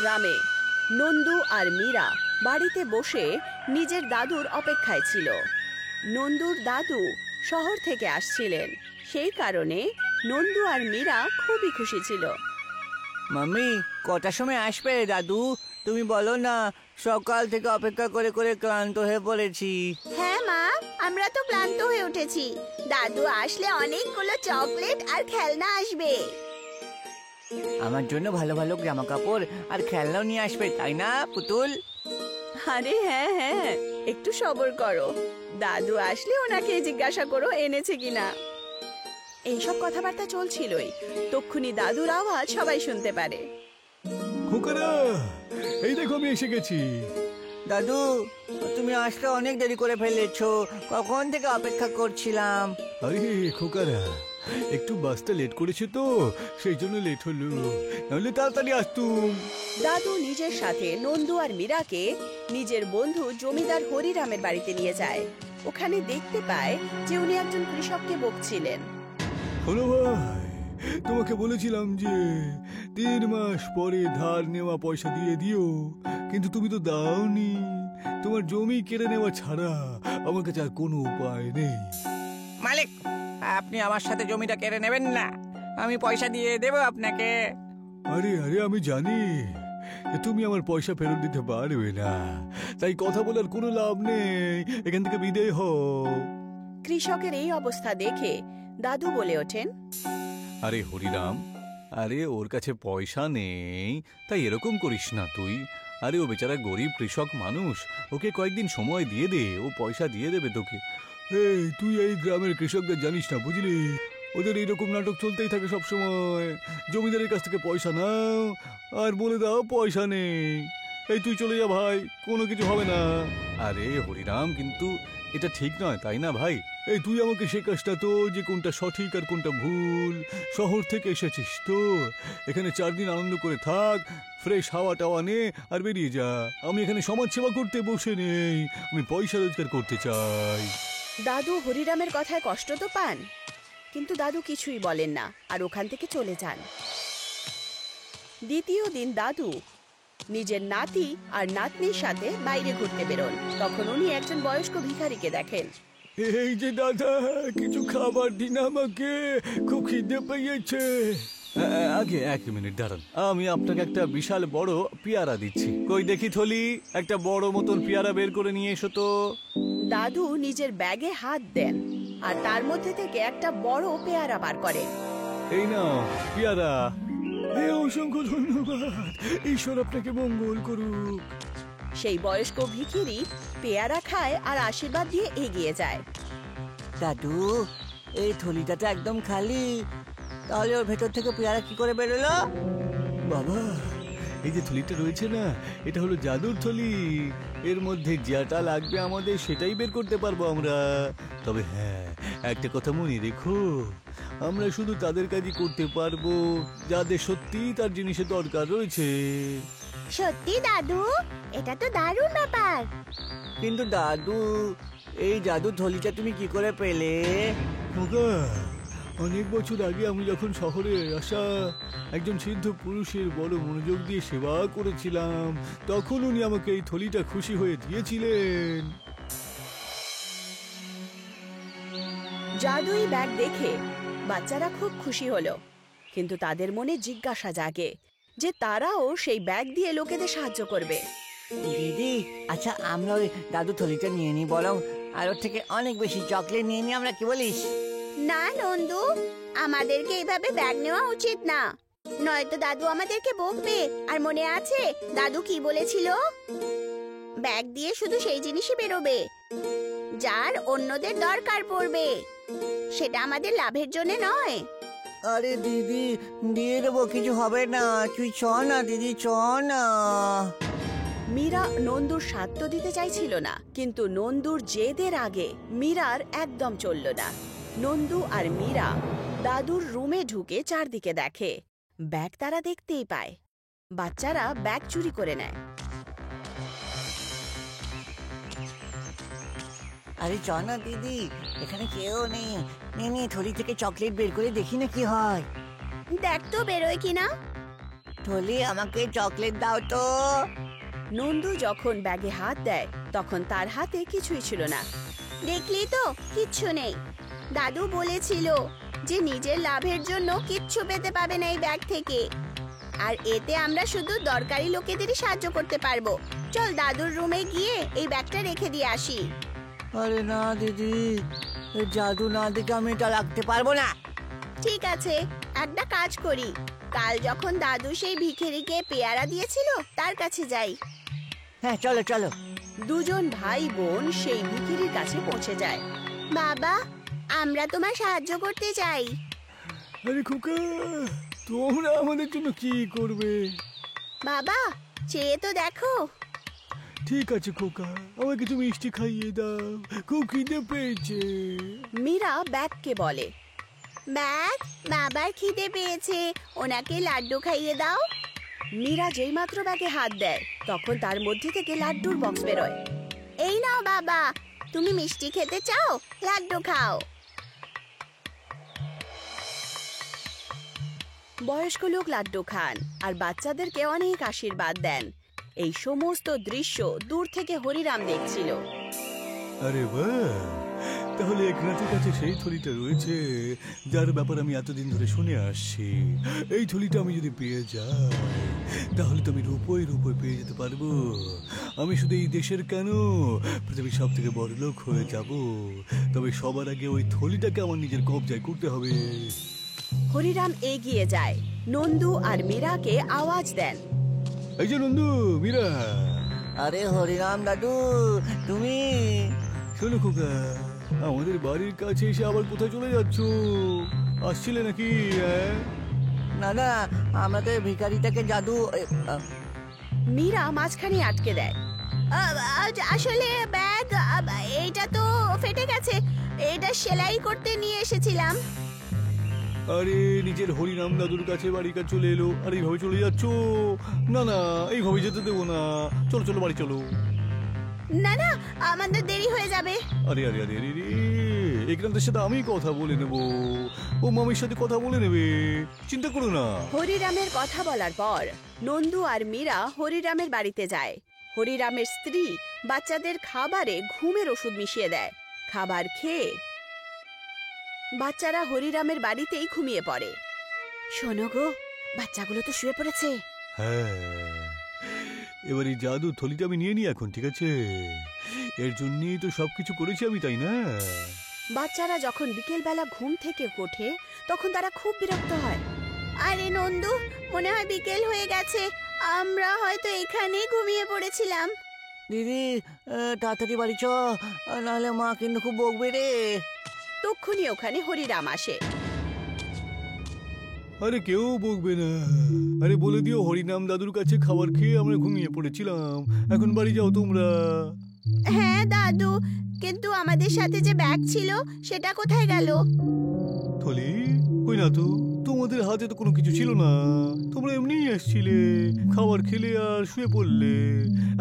গ্রামে নন্দু আর মীরা বাড়িতে বসে নিজের দাদুর অপেক্ষায় ছিল। নন্দুর দাদু শহর থেকে আসছিলেন, সেই কারণে নন্দু আর মীরা খুবই খুশি ছিল। মাম্মি, কটার সময় আসবে দাদু? তুমি বলো না, সকাল থেকে অপেক্ষা করে করে ক্লান্ত হয়ে পড়েছি। হ্যাঁ মা, আমরা তো ক্লান্ত হয়ে উঠেছি। দাদু আসলে অনেকগুলো চকলেট আর খেলনা আসবে। আমার জন্য ভালো ভালো জামা কাপড় আর খেলনাও নিয়ে আসবে, তাই না পুতুল? আরে হ্যাঁ হ্যাঁ, একটু সবর করো। দাদু আসলে ওনাকে জিজ্ঞাসা করো এনেছে কিনা। এইসব কথাবার্তা চলছিলই, তক্ষুনি দাদুর আওয়াজ সবাই শুনতে পারে। খোকারা, এই দেখো আমি এসে গেছি। দাদু, তুমি আসতে অনেক দেরি করে ফেলেছো, কখন থেকে অপেক্ষা করছিলাম। আরে খোকারা, একটু বাসটা লেট করেছে তো, সেই জন্য লেট হলো, নাহলে তাড়াতাড়ি আসতুম। দাদু নিজের সাথে নন্দু আর মীরাকে নিজের বন্ধু জমিদার হরিরামের বাড়িতে নিয়ে যায়। ওখানে দেখতে পায় যে উনি একজন কৃষককে বকছিলেন। শোনো ভাই, তোমাকে বলেছিলাম যে 3 মাস পরে ধার নেওয়া পয়সা দিয়ে দিও, কিন্তু তুমি তো দাওনি। তোমার জমি কেড়ে নেওয়া ছাড়া আমার কাছে আর কোনো উপায় নেই। মালিক, আপনি আমার সাথে জমিটা কেড়ে নেবেন না, আমি পয়সা দিয়ে দেবো আপনাকে। আরে আরে, আমি জানি যে তুমি আমার পয়সা ফেরত দিতে পারবে না, তাই কথা বলার কোনো লাভ নেই, এখান থেকে বিদেয় হও। কৃষকের এই অবস্থা দেখে দাদু বলে ওঠেন, আরে হরিরাম, আরে ওর কাছে পয়সা নেই তাই এরকম করিস না তুই। আরে ও বেচারা গরিব কৃষক মানুষ, ওকে কয়েকদিন সময় দিয়ে দে, ও পয়সা দিয়ে দেবে তোকে। এই তুই এই গ্রামের কৃষকদের জানিস না, বুঝলি? ওদের এইরকম নাটক চলতেই থাকে সব সময়। জমিদারের কাছ থেকে পয়সা নাও আর বলে দাও পয়সা নেই। এই তুই চলে যা ভাই, কোনো কিছু হবে না। আরে হরিরাম, কিন্তু এটা ঠিক নয়, তাই না ভাই? এই তুই আমাকে শেখাস না তো যে কোনটা সঠিক আর কোনটা ভুল। শহর থেকে এসেছিস তো, এখানে 4 দিন আনন্দ করে থাক, ফ্রেশ হাওয়া টাওয়া নে আর বেরিয়ে যা। আমি এখানে সমাজ সেবা করতে বসে নেই, আমি পয়সা রোজগার করতে চাই। দাদু হরিরামের কথায় কষ্ট তো পান, কিন্তু দাদু কিছুই বলেন না আর ওখান থেকে চলে যান। দ্বিতীয় দিন দাদু নিজের নাতি আর নাতনির সাথে বাইরে ঘুরতে বেরোন। তখন উনি একজন বয়স্ক ভিখারিকে দেখেন। এই যে দাদা, কিছু খাবার দিন আমাকে, খুব খিদে পেয়েছে। আগে 1 মিনিট দাঁড়ান, আমি আপনাকে একটা বিশাল বড় পেয়ারা দিচ্ছি। কই দেখি থলি, একটা বড় মতন পেয়ারা বের করে নিয়ে এসো তো। দাদু নিজের ব্যাগে হাত দেন আর তার মধ্যে থেকে একটা বড় পেয়ারা বার করে। এই নাও পেয়ারা। অসংখ্য ধন্যবাদ, ঈশ্বর আপনাকে মঙ্গল করুক। সেই বয়স্ক ভিখিরি পেয়ারা খায় আর আশীর্বাদ দিয়ে এগিয়ে যায়। দাদু, এই থলিটা তো একদম খালি, তাহলে ওর ভেতর থেকে পেয়ারা কি করে বেরোলো? বাবা, এই যে থলিটা রয়েছে না, এটা হলো জাদুর থলি। এর মধ্যে যেটা লাগবে আমাদের সেটাই বের করতে পারবো আমরা। তবে হ্যাঁ, একটা কথা মনে রেখো, আমরা শুধু তাদের কাজই করতে পারবো যাদের সত্যি তার জিনিসের দরকার রয়েছে। সত্যি দাদু, এটা তো দারুণ ব্যাপার। কিন্তু দাদু, এই জাদুর থলিটা তুমি কি করে পেলে? খোকা, অনেক বছর আগে আমি যখন শহরে আসা একজন সিদ্ধ পুরুষের বড় মনোযোগ দিয়ে সেবা করেছিলাম, তখন উনি আমাকে এই থলিটা খুশি হয়ে দিয়েছিলেন। জাদুই ব্যাগ দেখে বাচ্চারা খুব খুশি হলো, কিন্তু তাদের মনে জিজ্ঞাসা জাগে যে তারাও সেই ব্যাগ দিয়ে লোকেদের সাহায্য করবে। দিদি, আচ্ছা আমরা ওই দাদু থলিটা নিয়ে নিই বরং, আর ওর থেকে অনেক বেশি চকলেট নিয়ে নিই আমরা, কি বলিস? না নন্দু, আমাদেরকে এইভাবে ব্যাগ নেওয়া উচিত না, নয়তো দাদু আমাদেরকে বকবে। আর মনে আছে দাদু কি বলেছিল? ব্যাগ দিয়ে শুধু সেই জিনিসই বেরোবে যার অন্যদের দরকার পড়বে, সেটা আমাদের লাভের জন্য নয়। আরে দিদি, দিয়ে দেবো, কিছু হবে না, তুই চ না দিদি, চ না। মীরা নন্দুর সাথ দিতে চাইছিল না, কিন্তু নন্দুর জেদের আগে মীরার একদম চলল না। নন্দু আর মীরা দাদুর রুমে ঢুকে চারদিকে দেখে, ব্যাগ তারা দেখতেই পায়। বাচ্চারা ব্যাগ চুরি করে নেয়। আরে চ না দিদি, এখানে কেউ নেই, নে থলি থেকে চকলেট বের করে দেখি না কি হয়। দেখ তো বেরোয় কিনা। থলি আমাকে চকলেট দাও তো। নন্দু যখন ব্যাগে হাত দেয় তখন তার হাতে কিছুই ছিল না। দেখলি তো কিচ্ছু নেই। দাদু বলেছিল যে নিজের লাভের জন্য কিচ্ছু পেতে পাবে না এই ব্যাগ থেকে, আর এতে আমরা শুধু দরকারি লোকেদেরই সাহায্য করতে পারবো। চল দাদুর রুমে গিয়ে এই ব্যাগটা রেখে দিয়ে আসি। আরে না দিদি, এই জাদু না দেখে আমি এটা রাখতে পারবো না। ঠিক আছে, একটা কাজ করি, কাল যখন দাদু সেই ভিখারিকে পেয়ারা দিয়েছিল তার কাছে যাই। হ্যাঁ চলো চলো। দুজন ভাই বোন সেই ভিখিরির কাছে পৌঁছে যায়। বাবা, আমরা তোমার সাহায্য করতে চাই। আরে খোকা, তোমরা আমাদের জন্য কি করবে? বাবা, চেয়ে তো দেখো। ঠিক আছে খোকা, আমাকে তুমি মিষ্টি খাইয়ে দাও, খুব খিদে পেয়েছে। মীরা ব্যাগকে বলে, ব্যাগ, বাবার খিদে পেয়েছে, ওনাকে লাড্ডু খাইয়ে দাও। মীরা যেইমাত্র ব্যাগে হাত দেয় তখন তার মধ্যে থেকে লাড্ডুর বক্স বেরোয়। এই নাও বাবা, তুমি মিষ্টি খেতে চাও, লাড্ডু খাও। বয়স্ক লোক লাড্ডু খান আর বাচ্চাদেরকে অনেক আশীর্বাদ দেন। এই সমস্ত দৃশ্য দূর থেকে হরিরাম দেখছিল। আরে বাহ, তাহলে একনাথের কাছে সেই থলিটা রয়েছে যার ব্যাপার আমি এতদিন ধরে শুনে আসছি। এই থলিটা আমি যদি পেয়ে যাই তাহলে তো আমি রূপই পেয়ে যেতে পারবো। আমি শুধু এই দেশের কেন, পৃথিবীর সব থেকে বড় লোক হয়ে যাব। তবে সবার আগে ওই থলিটাকে আমার নিজের কবজায় করতে হবে। হরিরাম এগিয়ে যায়, নন্দু আর মীরাকে আওয়াজ দেন। এই যে নন্দু, মীরা। আরে হরিরাম দাদু, তুমি? শোনো খোকা, আমাদের বাড়ির কাছে এসে আবার কোথায় চলে যাচ্ছ? আসছিলে নাকি? না না, আমরা তো এই ভিখারিটাকে জাদু মীরা মাঝখানে আটকে দেয়। আসলে ব্যাগ, এইটা তো ফেটে গেছে, এটা সেলাই করতে নিয়ে এসেছিলাম। আরে নিজের হরিনাম দাদুর কাছে বাড়ি কাছে চলে এলো আর এইভাবে চলে যাচ্ছ? না না, এইভাবে যেতে দেবো না। চলো চলো, বাড়ি চলো। না না, আমাদের দেরি হয়ে যাবে। আরে আরে আরে আরে, একরামদের সাথে আমি কথা বলে নেব, ও মামির সাথে কথা বলে নেবে, চিন্তা করো না। হরিরামের কথা বলার পর নন্দু আর মীরা হরিরামের বাড়িতে যায়। হরিরামের স্ত্রী বাচ্চাদের খাবারে ঘুমের ওষুধ মিশিয়ে দেয়। খাবার খেয়ে বাচ্চারা হরিরামের বাড়িতেই ঘুমিয়ে পড়ে। শোনো গো, বাচ্চাগুলো তো শুয়ে পড়েছে। হ্যাঁ, এবার এই জাদু থলিটা আমি নিয়ে নিই এখন, ঠিক আছে? এর জন্যই তো সবকিছু করেছি আমি, তাই না? বাচ্চারা যখন বিকেলবেলা ঘুম থেকে ওঠে তখন তারা খুব বিরক্ত হয়। আরে নন্দু, মনে হয় বিকেল হয়ে গেছে, আমরা হয়তো এখানেই ঘুমিয়ে পড়েছিলাম। দিদি তাড়াতাড়ি বাড়ি চ, নাহলে মা কিন্তু খুব বকবে রে। তক্ষুনি ওখানে হরিরাম আসে। আরে কেউ বকবে না। আরে বলে দিও হরিনাম দাদুর কাছে খাবার খেয়ে আমরা ঘুমিয়ে পড়েছিলাম, এখন বাড়ি যাও তোমরা। হ্যাঁ দাদু, কিন্তু আমাদের সাথে যে ব্যাগ ছিল সেটা কোথায় গেল? থলি কই না তো, তোমাদের হাতে তো কোনো কিছু ছিল না, তোমরা এমনি এসছিলে, খাবার খেলে আর শুয়ে পড়লে।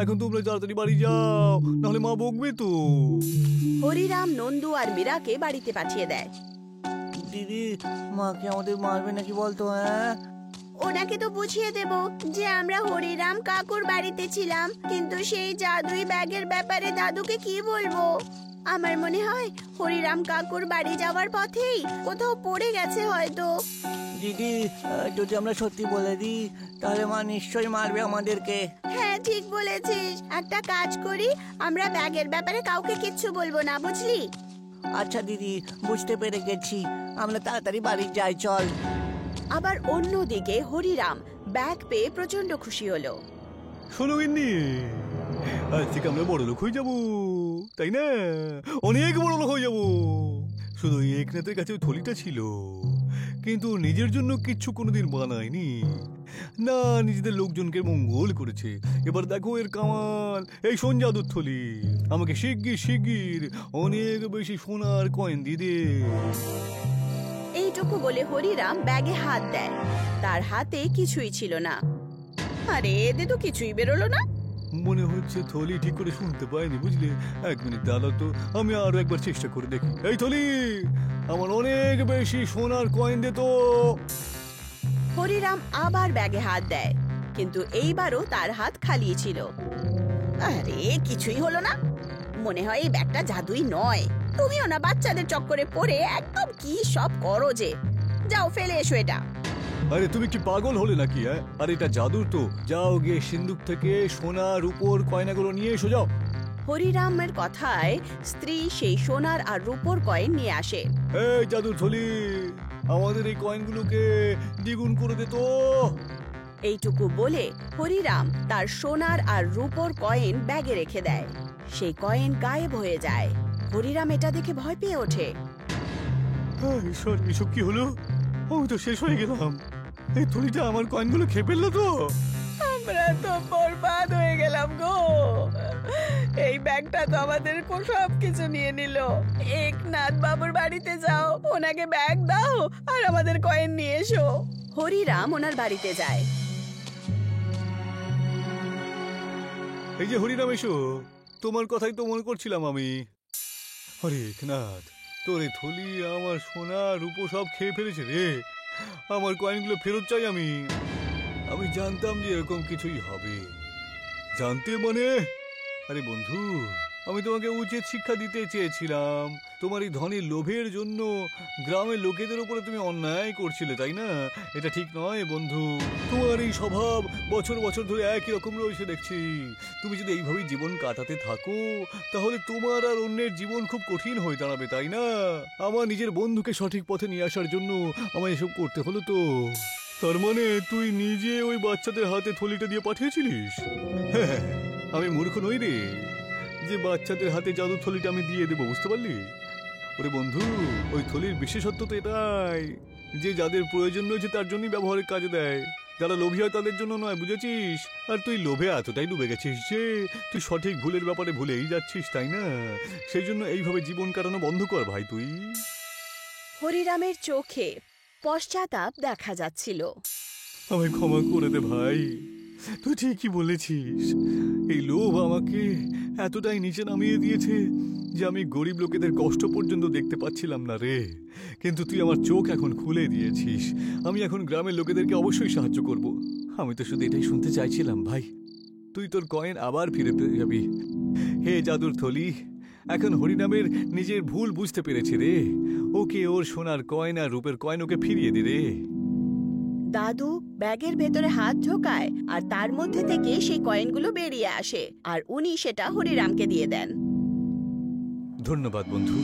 এখন তোমরা তাড়াতাড়ি বাড়ি যাও, নাহলে মা বকবে তো। হরিরাম নন্দু আর মীরাকে বাড়িতে পাঠিয়ে দেয়। দিদি, মাকে আমাদের মারবে নাকি বলতো? হ্যাঁ, ওনাকে তো বুঝিয়ে দেব যে আমরা হরিরাম কাকুর বাড়িতে ছিলাম, কিন্তু সেই জাদুই ব্যাগের ব্যাপারে দাদুকে কি বলবো? আমার মনে হয় হরিরাম কাকুর বাড়ি যাওয়ার পথেই কোথাও পড়ে গেছে হয়তো। দিদি যদি আমরা সত্যি বলে দিই তাহলে মা নিশ্চয়ই মারবে আমাদেরকে। হ্যাঁ ঠিক বলেছিস, একটা কাজ করি, আমরা ব্যাগের ব্যাপারে কাউকে কিচ্ছু বলবো না, বুঝলি? আচ্ছা দিদি, বুঝতে পেরে গেছি, আমরা তাড়াতাড়ি বাড়ি যাই, চল। আবার অন্যদিকে হরিরাম ব্যাগ পেয়ে প্রচন্ড খুশি হলো। শোনো গিন্নি, আজ থেকে আমরা বড় লোক হয়ে যাবো, তাই না? অনেক বড় লোক হয়ে যাবো। শুধু এই একনাথের কাছে ওই থলিটা ছিল, কিন্তু নিজের জন্য কিচ্ছু কোনোদিন বানায়নি না, নিজেদের লোকজনকে মঙ্গল করেছে। এবার দেখো এর কামাল। এই শোন জাদুর থলি, আমাকে শিগগির অনেক বেশি সোনার কয়েন দিয়ে দে। এইটুকু বলে হরিরাম ব্যাগে হাত দেয়। তার হাতে কিছুই ছিল না। আরে এতে তো কিছুই বেরোলো না। মনে হচ্ছে থলি ঠিক করে শুনতে পাইনি, বুঝলে? এক মিনিট দাঁড়াও তো, আমি আরো একবার চেষ্টা করে দেখি। এই থলি, আমার অনেক বেশি সোনার কয়েন দে তো। হরিরাম আবার ব্যাগে হাত দেয়, কিন্তু এইবারও তার হাত খালি ছিল। আরে কিছুই হলো না, মনে হয় এই ব্যাগটা জাদুই নয়। তুমিও না বাচ্চাদের চক্করে পড়ে একদম কি সব করো যে। যাও ফেলে এসো এটা। আরে তুমি কি পাগল হলে নাকি? হ্যাঁ, আরে এটা জাদুর তো। যাও গিয়ে সিন্ধুক থেকে সোনা রূপোর কয়নাগুলো নিয়ে এসো, যাও। হরিরামের কথায় স্ত্রী সেই সোনার আর রূপোর কয়েন নিয়ে আসে। এই জাদুর থলি, আমাদের এই কয়েনগুলোকে দ্বিগুণ করে দে তো। এইটুকু বলে হরিরাম তার সোনার আর রূপোর কয়েন ব্যাগে রেখে দেয়। সেই কয়েন গায়েব হয়ে যায়। হরিরাম এটা দেখে ভয় পেয়ে ওঠে। ঈশ্বর, এসব কি হলো? আমি তো শেষ হয়ে গেলাম। এই থলিটা আমার কয়েনগুলো খেয়ে ফেললো তো। আমরা তো বরবাদ হয়ে গেলাম গো। এই ব্যাগটা তো আমাদের সব কিছু নিয়ে নিল। একনাথ বাবুর বাড়িতে যাও, ওনাকে ব্যাগ দাও আর আমাদের কয়েন নিয়ে এসো। হরিরাম ওনার বাড়িতে যায়। এই যে হরিরাম, এসো। তোমার কথাই তো মনে করছিলাম আমি। আরে একনাথ, তোর এই থলি আমার সোনা রূপো সব খেয়ে ফেলেছে রে। আমার কয়েনগুলো ফেরত চাই আমি। আমি জানতাম যে এরকম কিছুই হবে। জানতে মানে? আরে বন্ধু, আমি তোমাকে উচিত শিক্ষা দিতে চেয়েছিলাম। তোমার এই ধনের লোভের জন্য গ্রামের লোকেদের উপরে তুমি অন্যায় করছিলে, তাই না? এটা ঠিক নয় বন্ধু। তোমার এই স্বভাব বছর বছর ধরে একই রকম রয়েছে দেখছি। তুমি যদি এইভাবেই জীবন কাটাতে থাকো, তাহলে তোমার আর অন্যের জীবন খুব কঠিন হয়ে দাঁড়াবে, তাই না? আমার নিজের বন্ধুকে সঠিক পথে নিয়ে আসার জন্য আমায় এসব করতে হলো তো। তার মানে তুই নিজে ওই বাচ্চাদের হাতে থলিটা দিয়ে পাঠিয়েছিলিস? হ্যাঁ, আমি মূর্খ নই রে যে বাচ্চাদের হাতে জাদু থলিটা আমি দিয়ে দেবো, বুঝতে পারলি? ওরে বন্ধু, ওই থলির বিশেষত্ব তো এটাই যে যাদের প্রয়োজন রয়েছে তার জন্যই ব্যবহারের কাজে দেয়। যারা লোভী হয় তাদের জন্য নয়, বুঝেছিস? আর তুই লোভে এতটাই ডুবে গেছিস যে তুই সঠিক ভুলের ব্যাপারে ভুলেই যাচ্ছিস, তাই না? সেই জন্য এইভাবে জীবন কাটানো বন্ধ কর ভাই তুই। হরিরামের চোখে পশ্চাতাপ দেখা যাচ্ছিল। আমায় ক্ষমা করে দে ভাই, তুই ঠিকই বলেছিস। এই লোভ আমাকে এতটাই নিচে নামিয়ে দিয়েছে যে আমি গরিব লোকেদের কষ্ট পর্যন্ত দেখতে পাচ্ছিলাম না রে। কিন্তু তুই আমার চোখ এখন খুলে দিয়েছিস। আমি এখন গ্রামের লোকেদেরকে অবশ্যই সাহায্য করব। আমি তো শুধু এটাই শুনতে চাইছিলাম ভাই। তুই তোর কয়েন আবার ফিরে পেয়ে যাবি। হে জাদুর থলি, এখন হরিনামের নিজের ভুল বুঝতে পেরেছে রে। ওকে ওর সোনার কয়েন আর রূপের কয়েন ওকে ফিরিয়ে দে রে। দাদু ব্যাগের ভেতরে হাত ঢোকায় আর তার মধ্যে থেকে সেই কয়েনগুলো বেরিয়ে আসে আর উনি সেটা হরিরামকে দিয়ে দেন। ধন্যবাদ বন্ধু।